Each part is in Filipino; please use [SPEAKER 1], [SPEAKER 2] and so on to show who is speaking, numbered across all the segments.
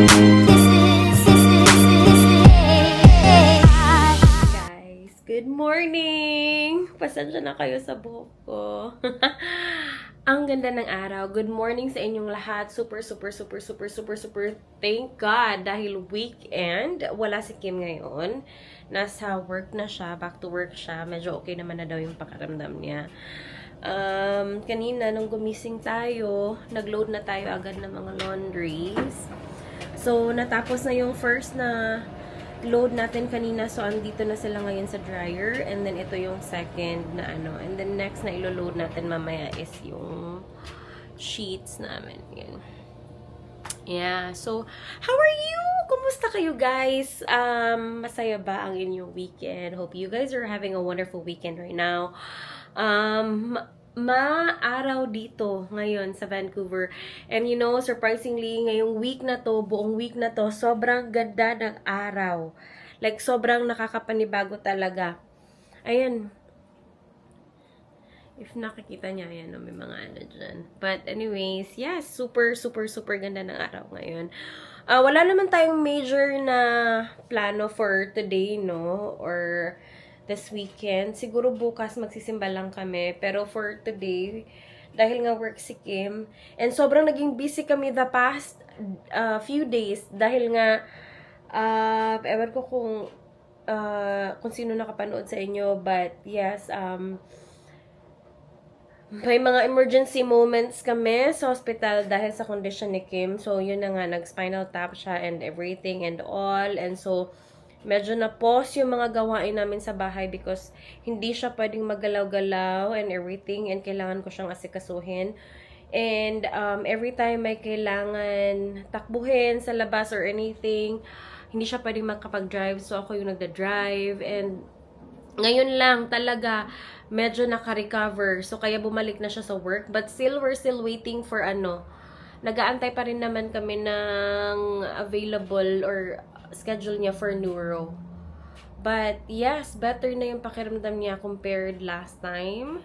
[SPEAKER 1] Guys, good morning! Pasensya na kayo sa buhok ko. Ang ganda ng araw. Good morning sa inyong lahat. Super thank God dahil weekend. Wala si Kim ngayon. Nasa work na siya. Back to work siya. Medyo okay naman na daw yung pakiramdam niya. Kanina, nung gumising tayo, nagload na tayo agad ng mga laundries. So, natapos na yung first na load natin kanina. So, andito na sila ngayon sa dryer. And then, ito yung second na ano. And then, next na ilo-load natin mamaya is yung sheets namin. Yan. Yeah. So, how are you? Kumusta kayo, guys? Masaya ba ang inyong weekend? Hope you guys are having a wonderful weekend right now. Maaraw dito ngayon sa Vancouver. And you know, surprisingly, ngayong week na to, buong week na to, sobrang ganda ng araw. Like, sobrang nakakapanibago talaga. Ayan. If nakikita niya, ayan, may mga ano dyan. But anyways, yes, super ganda ng araw ngayon. Wala naman tayong major na plano for today, no? Or this weekend. Siguro bukas magsisimba lang kami. Pero for today, dahil nga work si Kim, and sobrang naging busy kami the past few days. Dahil nga, ewan ko kung sino nakapanood sa inyo. But yes, may mga emergency moments kami sa hospital dahil sa condition ni Kim. So, yun na nga, nag-spinal tap siya and everything and all. And so, medyo na-pause yung mga gawain namin sa bahay because hindi siya pwedeng maggalaw-galaw and everything, and kailangan ko siyang asikasuhin. And every time may kailangan takbuhin sa labas or anything, hindi siya pwedeng makapag-drive. So, ako yung nagda-drive. And ngayon lang talaga medyo naka-recover. So, kaya bumalik na siya sa work. But still, we're still waiting for nag-aantay pa rin naman kami ng available or schedule niya for neuro. But, yes, better na yung pakiramdam niya compared last time.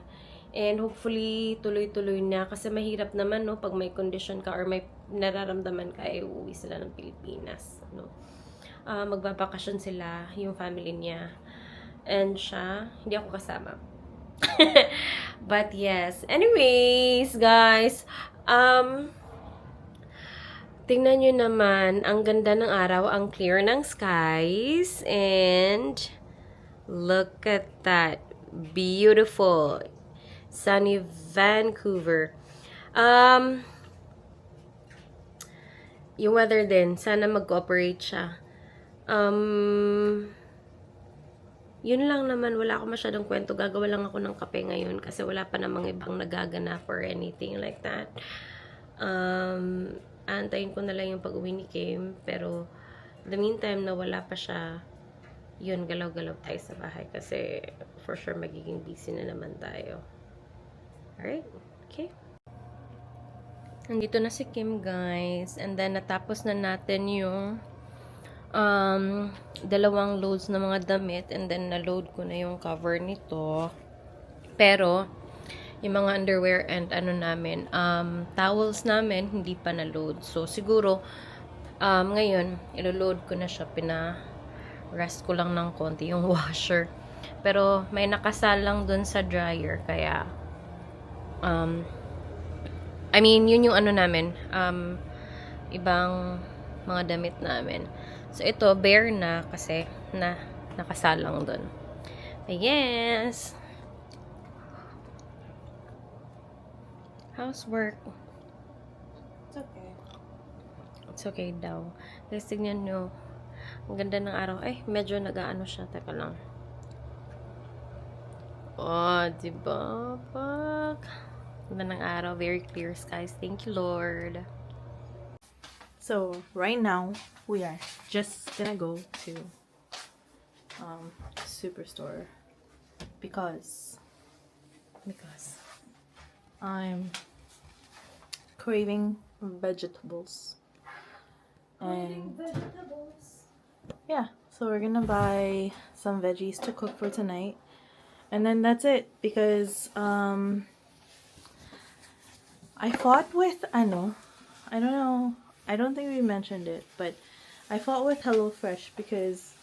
[SPEAKER 1] And hopefully, tuloy-tuloy na. Kasi mahirap naman, no? Pag may condition ka or may nararamdaman ka, uuwi sila ng Pilipinas. No? Magbabakasyon sila, yung family niya. And siya, hindi ako kasama. But yes. Anyways, guys, tingnan nyo naman, ang ganda ng araw, ang clear ng skies, and look at that. Beautiful. Sunny Vancouver. Yung weather din, sana mag-cooperate siya. Yun lang naman, wala ako masyadong kwento. Gagawa lang ako ng kape ngayon kasi wala pa namang ibang nagaganap or anything like that. Aantayin ko na lang yung pag-uwi ni Kim. Pero, the meantime na wala pa siya, yun, galaw-galaw tayo sa bahay. Kasi, for sure, magiging busy na naman tayo. Alright? Okay. Nandito na si Kim, guys. And then, natapos na natin yung dalawang loads na mga damit. And then, na-load ko na yung cover nito. Pero, yung mga underwear and namin, towels namin, hindi pa na-load. So, siguro, ngayon, ilo-load ko na siya. Pina-rest ko lang ng konti yung washer. Pero, may nakasal lang dun sa dryer. Kaya, I mean, yun yung namin, ibang mga damit namin. So, ito, bare na kasi nakasalang dun. Yes! How's work?
[SPEAKER 2] It's okay.
[SPEAKER 1] It's okay daw. Guys, tignan nyo. Ang ganda ng araw. Ay, medyo nag-aano siya. Teka lang. Oh, diba? Ganda ng araw. Very clear skies. Thank you, Lord.
[SPEAKER 2] So, right now, we are just gonna go to Superstore because I'm craving vegetables. And yeah, so we're gonna buy some veggies to cook for tonight. And then that's it because I fought with I don't know, I don't think we mentioned it, but I fought with HelloFresh because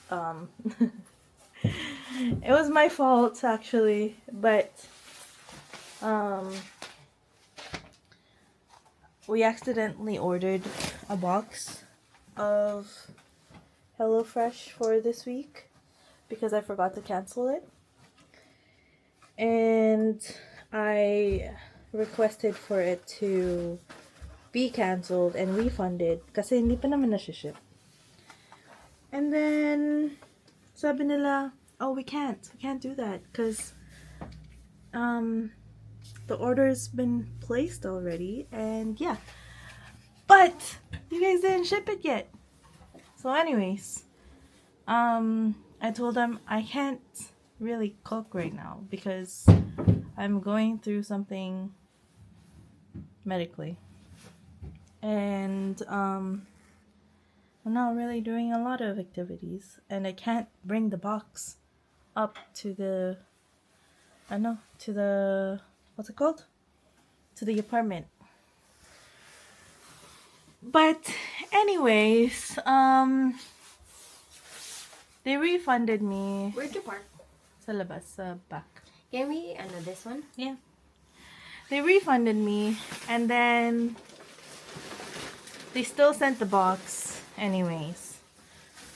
[SPEAKER 2] it was my fault actually, but we accidentally ordered a box of HelloFresh for this week because I forgot to cancel it. And I requested for it to be canceled and refunded kasi hindi pa naman na-ship. And then sabi nila, oh, we can't do that because the order's been placed already, and yeah, but you guys didn't ship it yet. So anyways, I told them I can't really cook right now because I'm going through something medically, and I'm not really doing a lot of activities, and I can't bring the box up to the what's it called? To the apartment. But anyways, they refunded me
[SPEAKER 1] Where'd you park?
[SPEAKER 2] sa labas, sa back.
[SPEAKER 1] Can we, this one?
[SPEAKER 2] Yeah. They refunded me, and then they still sent the box anyways.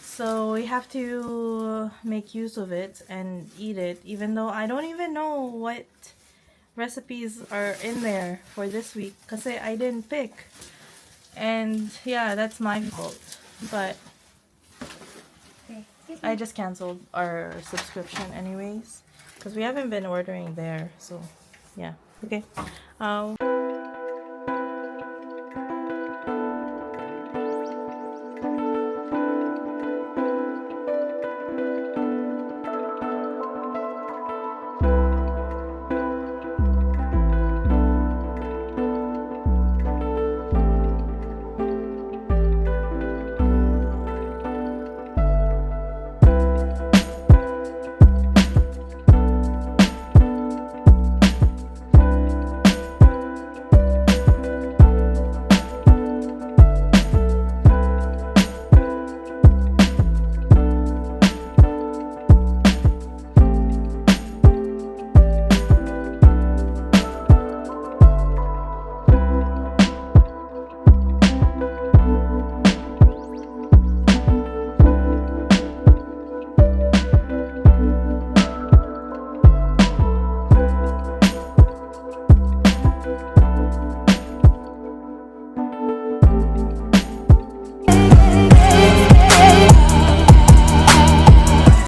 [SPEAKER 2] So we have to make use of it and eat it, even though I don't even know what recipes are in there for this week because I didn't pick. And yeah, that's my fault. But I just canceled our subscription anyways because we haven't been ordering there. So yeah. Okay.